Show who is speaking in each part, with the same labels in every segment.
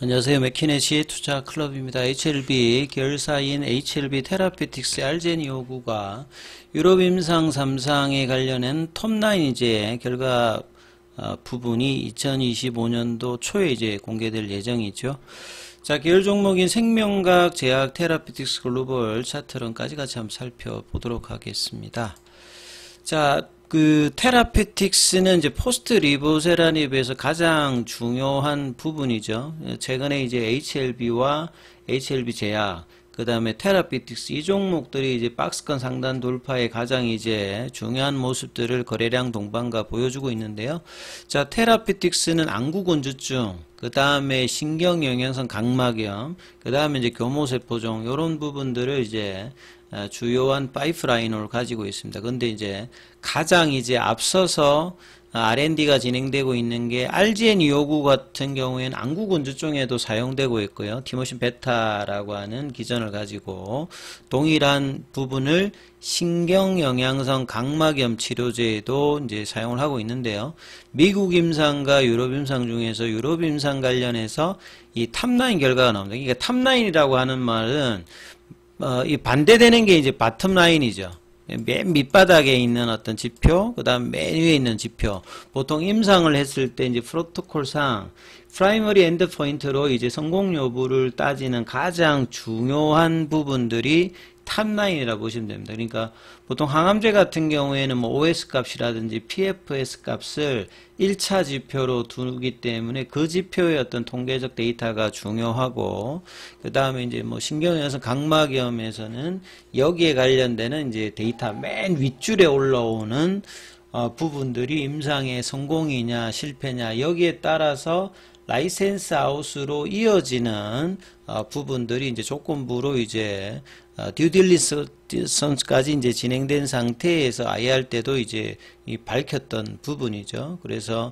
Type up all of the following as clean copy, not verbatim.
Speaker 1: 안녕하세요. 맥키네시 투자 클럽입니다. HLB 계열사인 HLB 테라피틱스 알젠 259가 유럽 임상 3상에 관련한 톱라인 이제 결과 부분이 2025년도 초에 이제 공개될 예정이죠. 자, 계열 종목인 생명과학, 제약, 테라피틱스 글로벌 차트론까지 같이 한번 살펴보도록 하겠습니다. 자, 테라피틱스는 이제 포스트 리보세라닙에서 가장 중요한 부분이죠. 최근에 이제 HLB와 HLB 제약, 그 다음에 테라피틱스 이 종목들이 이제 박스권 상단 돌파에 가장 이제 중요한 모습들을 거래량 동반과 보여주고 있는데요. 자, 테라피틱스는 안구건조증, 그 다음에 신경영양성 각막염, 그 다음에 이제 교모세포종, 요런 부분들을 이제 주요한 파이프라인을 가지고 있습니다. 근데 이제 가장 이제 앞서서 R&D가 진행되고 있는 게 RGN259 같은 경우에는 안구건조증에도 사용되고 있고요. 티모신 베타라고 하는 기전을 가지고 동일한 부분을 신경영양성 각막염 치료제에도 이제 사용을 하고 있는데요. 미국 임상과 유럽 임상 중에서 유럽 임상 관련해서 이 탑라인 결과가 나옵니다. 그러니까 탑라인이라고 하는 말은 이 반대되는 게 이제 바텀라인이죠. 맨 밑바닥에 있는 어떤 지표, 그 다음 맨 위에 있는 지표. 보통 임상을 했을 때 이제 프로토콜상 프라이머리 엔드 포인트로 이제 성공 여부를 따지는 가장 중요한 부분들이 탑라인이라고 보시면 됩니다. 그러니까 보통 항암제 같은 경우에는 뭐 OS 값이라든지 PFS 값을 1차 지표로 두기 때문에 그 지표의 어떤 통계적 데이터가 중요하고, 그 다음에 이제 뭐 신경영양성 각막염에서는 여기에 관련되는 이제 데이터 맨 윗줄에 올라오는 부분들이 임상의 성공이냐 실패냐 여기에 따라서 라이센스 아웃으로 이어지는 부분들이 이제 조건부로 이제 듀딜리전스까지 이제 진행된 상태에서 IR 때도 이제 밝혔던 부분이죠. 그래서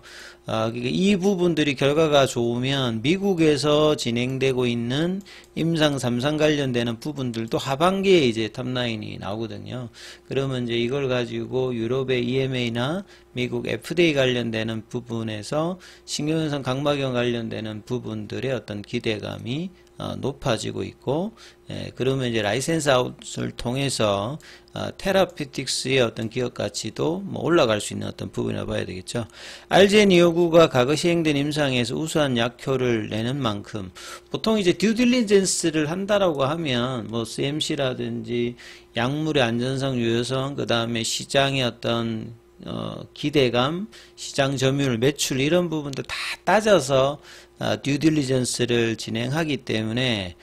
Speaker 1: 이 부분들이 결과가 좋으면 미국에서 진행되고 있는 임상 3상 관련되는 부분들도 하반기에 이제 탑라인이 나오거든요. 그러면 이제 이걸 가지고 유럽의 EMA나 미국 FDA 관련되는 부분에서 신경영양 각막염 관련되는 부분들의 어떤 기대감이 높아지고 있고, 그러면 이제 라이센스 아웃을 통해서 테라피틱스의 어떤 기업 가치도 뭐 올라갈 수 있는 어떤 부분이라 봐야 되겠죠. RGN259가 과거 시행된 임상에서 우수한 약효를 내는 만큼 보통 이제 듀딜리전스를 한다라고 하면 뭐 CMC라든지 약물의 안전성, 유효성, 그 다음에 시장의 어떤 기대감, 시장 점유율, 매출 이런 부분들 다 따져서 듀딜리전스를 진행하기 때문에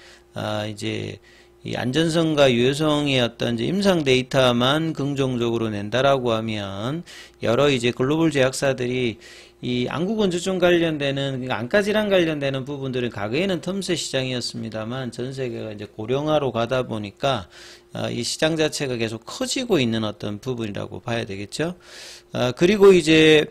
Speaker 1: 이제 이 안전성과 유효성의 어떤 이제 임상 데이터만 긍정적으로 낸다라고 하면 여러 이제 글로벌 제약사들이 이 안구건조증 관련되는, 그러니까 안과질환 관련되는 부분들은 과거에는 틈새 시장이었습니다만 전 세계가 이제 고령화로 가다 보니까 이 시장 자체가 계속 커지고 있는 어떤 부분이라고 봐야 되겠죠. 그리고 이제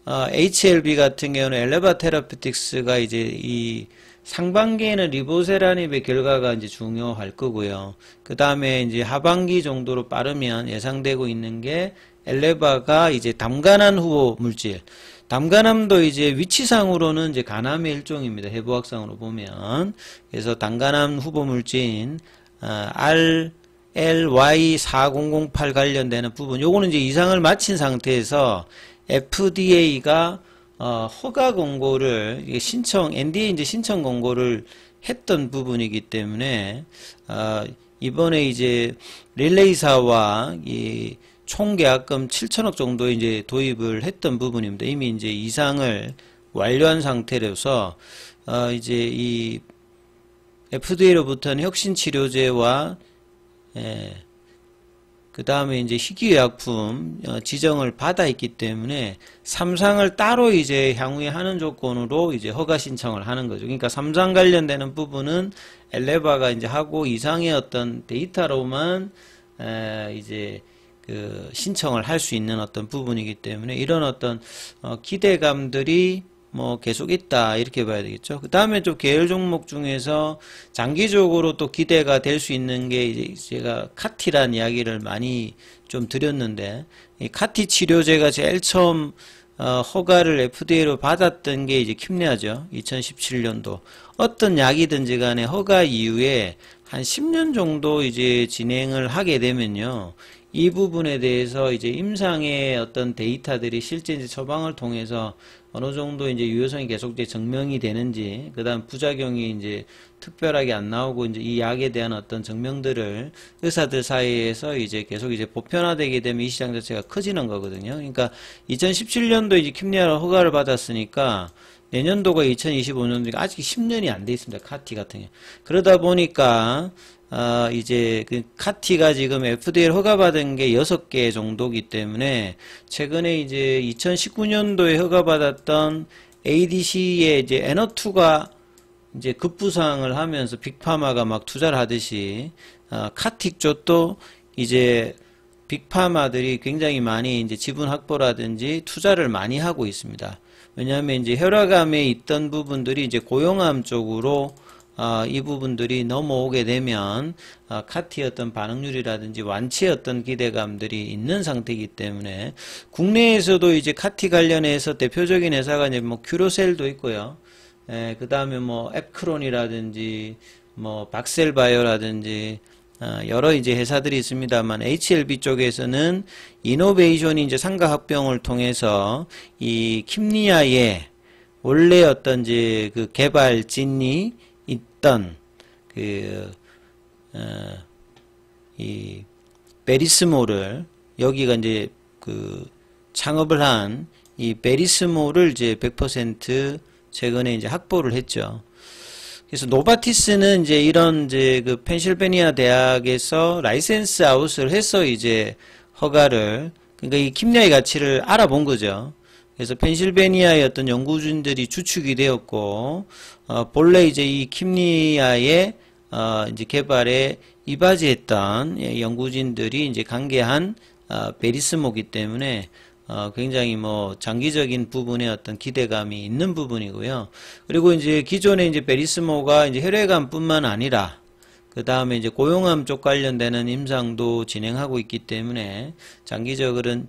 Speaker 1: HLB 같은 경우는 엘레바 테라피틱스가 이제 이 상반기에는 리보세라닙의 결과가 이제 중요할 거고요. 그 다음에 이제 하반기 정도로 빠르면 예상되고 있는 게 엘레바가 이제 담간암 후보 물질. 담간암도 이제 위치상으로는 이제 간암의 일종입니다. 해부학상으로 보면. 그래서 담간암 후보 물질인 RLY4008 관련되는 부분. 요거는 이제 이상을 마친 상태에서 FDA가 허가 공고를 신청, NDA 이제 신청 공고를 했던 부분이기 때문에 이번에 이제 릴레이사와 이 총계약금 7천억 정도 이제 도입을 했던 부분입니다. 이미 이제 이상을 완료한 상태로서 이제 이 FDA로부터는 혁신 치료제와 그 다음에 이제 희귀의약품 지정을 받아 있기 때문에 3상을 따로 이제 향후에 하는 조건으로 이제 허가 신청을 하는 거죠. 그러니까 3상 관련되는 부분은 엘레바가 이제 하고 2상의 어떤 데이터로만 이제 그 신청을 할 수 있는 어떤 부분이기 때문에 이런 어떤 기대감들이 뭐 계속 있다 이렇게 봐야 되겠죠. 그 다음에 또 계열 종목 중에서 장기적으로 또 기대가 될 수 있는 게 이제 제가 카티란 이야기를 많이 좀 드렸는데, 이 카티 치료제가 제일 처음 허가를 FDA로 받았던 게 이제 킴리아죠. 2017년도. 어떤 약이든지 간에 허가 이후에 한 10년 정도 이제 진행을 하게 되면요. 이 부분에 대해서 이제 임상의 어떤 데이터들이 실제 이제 처방을 통해서 어느 정도 이제 유효성이 계속 이제 증명이 되는지, 그 다음 부작용이 이제 특별하게 안 나오고 이제 이 약에 대한 어떤 증명들을 의사들 사이에서 이제 계속 이제 보편화되게 되면 이 시장 자체가 커지는 거거든요. 그러니까 2017년도 이제 킴리아로 허가를 받았으니까 내년도가 2025년도니까 아직 10년이 안 돼 있습니다. 카티 같은 경우. 그러다 보니까 이제 그 카티가 지금 FDA 허가받은 게 6개 정도기 때문에 최근에 이제 2019년도에 허가받았던 ADC의 이제 에너2가 이제 급부상을 하면서 빅파마가 막 투자를 하듯이 카틱 쪽도 이제 빅파마들이 굉장히 많이 이제 지분 확보라든지 투자를 많이 하고 있습니다. 왜냐하면 이제 혈압암에 있던 부분들이 이제 고용암 쪽으로 이 부분들이 넘어오게 되면 카티의 어떤 반응률이라든지 완치의 어떤 기대감들이 있는 상태이기 때문에 국내에서도 이제 카티 관련해서 대표적인 회사가 이제 뭐 큐로셀도 있고요. 그 다음에 뭐 앱크론이라든지 뭐 박셀바이오라든지 여러 이제 회사들이 있습니다만 HLB 쪽에서는 이노베이션이 이제 상가 합병을 통해서 이 킴리아의 원래 어떤 이제 그 개발진이 있던 이 베리스모를 여기가 이제 그 창업을 한 이 베리스모를 이제 100% 최근에 이제 확보를 했죠. 그래서 노바티스는 이제 이런 이제 그 펜실베니아 대학에서 라이센스 아웃을 해서 이제 허가를, 그러니까 이 킴리아의 가치를 알아본 거죠. 그래서 펜실베니아의 어떤 연구진들이 주축이 되었고, 본래 이제 이 킴리아의 이제 개발에 이바지했던 연구진들이 이제 관계한 베리스모기 때문에 굉장히 뭐 장기적인 부분에 어떤 기대감이 있는 부분이고요. 그리고 이제 기존에 이제 베리스모가 이제 혈액암뿐만 아니라 그 다음에 이제 고용암 쪽 관련되는 임상도 진행하고 있기 때문에 장기적으로는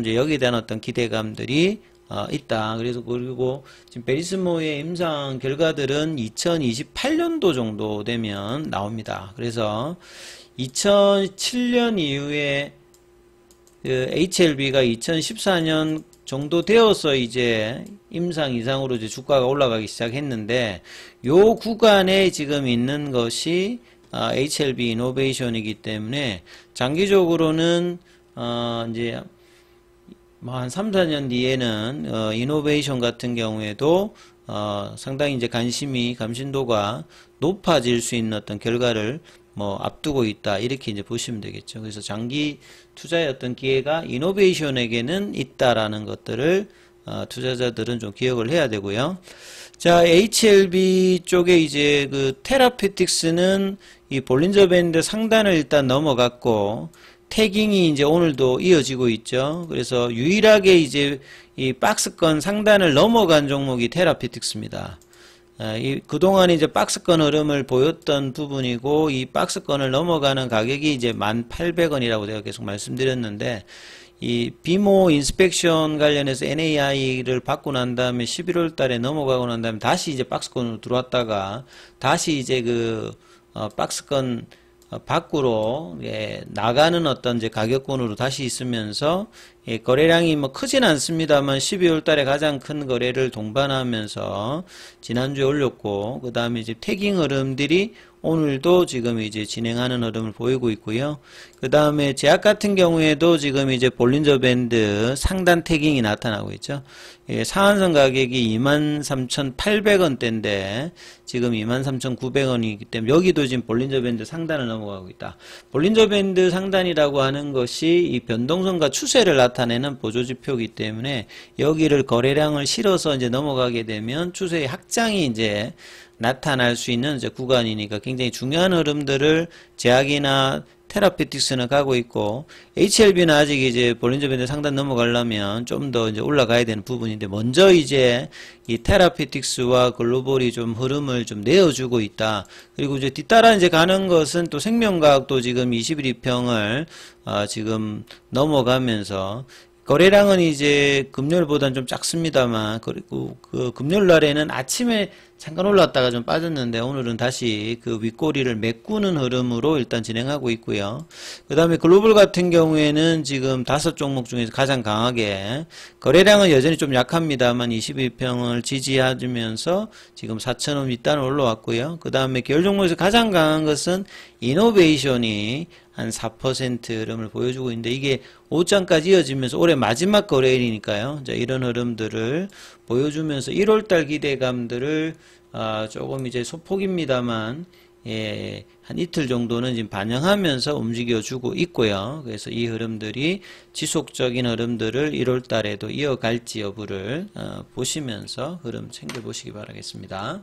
Speaker 1: 이제 여기에 대한 어떤 기대감들이 있다. 그래서 그리고 지금 베리스모의 임상 결과들은 2028년도 정도 되면 나옵니다. 그래서 2007년 이후에 그 HLB가 2014년 정도 되어서 이제 임상 이상으로 이제 주가가 올라가기 시작했는데 요 구간에 지금 있는 것이 HLB 이노베이션이기 때문에 장기적으로는 이제 뭐 한 3, 4년 뒤에는 이노베이션 같은 경우에도 상당히 이제 감신도가 높아질 수 있는 어떤 결과를 뭐 앞두고 있다, 이렇게 이제 보시면 되겠죠. 그래서 장기 투자의 어떤 기회가 이노베이션에게는 있다라는 것들을 투자자들은 좀 기억을 해야 되고요. 자, HLB 쪽에 이제 그 테라피틱스는 이 볼린저 밴드 상단을 일단 넘어갔고 태깅이 이제 오늘도 이어지고 있죠. 그래서 유일하게 이제 이 박스권 상단을 넘어간 종목이 테라피틱스입니다. 그동안 이제 박스권 흐름을 보였던 부분이고, 이 박스권을 넘어가는 가격이 이제 1,800원이라고 제가 계속 말씀드렸는데, 이 비모 인스펙션 관련해서 NAI를 받고 난 다음에 11월 달에 넘어가고 난 다음에 다시 이제 박스권으로 들어왔다가, 다시 이제 그, 박스권 밖으로 나가는 어떤 이제 가격권으로 다시 있으면서 거래량이 뭐 크진 않습니다만 12월 달에 가장 큰 거래를 동반하면서 지난주에 올렸고, 그 다음에 이제 태깅 흐름들이 오늘도 지금 이제 진행하는 흐름을 보이고 있고요. 그 다음에 제약 같은 경우에도 지금 이제 볼린저 밴드 상단 태깅이 나타나고 있죠. 상한선 가격이 23,800원대인데 지금 23,900원이기 때문에 여기도 지금 볼린저 밴드 상단을 넘어가고 있다. 볼린저 밴드 상단이라고 하는 것이 이 변동성과 추세를 나타내는 보조지표이기 때문에 여기를 거래량을 실어서 이제 넘어가게 되면 추세의 확장이 이제 나타날 수 있는 이제 구간이니까 굉장히 중요한 흐름들을 제약이나 테라피틱스는 가고 있고, HLB는 아직 이제 볼린저 밴드 상단 넘어가려면 좀 더 이제 올라가야 되는 부분인데, 먼저 이제 이 테라피틱스와 글로벌이 좀 흐름을 좀 내어주고 있다. 그리고 이제 뒤따라 이제 가는 것은 또 생명과학도 지금 21위평을 지금 넘어가면서 거래량은 이제 금요일보다는 좀 작습니다만, 그리고 그 금요일 날에는 아침에 잠깐 올랐다가 좀 빠졌는데 오늘은 다시 그 윗꼬리를 메꾸는 흐름으로 일단 진행하고 있고요. 그 다음에 글로벌 같은 경우에는 지금 5종목 중에서 가장 강하게, 거래량은 여전히 좀 약합니다만 21평을 지지해주면서 지금 4,000원 윗단을 올라왔고요. 그 다음에 계열 종목에서 가장 강한 것은 이노베이션이 한 4% 흐름을 보여주고 있는데, 이게 5장까지 이어지면서 올해 마지막 거래일이니까요. 자, 이런 흐름들을 보여주면서 1월달 기대감들을 조금 이제 소폭입니다만, 예, 한 이틀 정도는 지금 반영하면서 움직여주고 있고요. 그래서 이 흐름들이 지속적인 흐름들을 1월달에도 이어갈지 여부를 보시면서 흐름 챙겨보시기 바라겠습니다.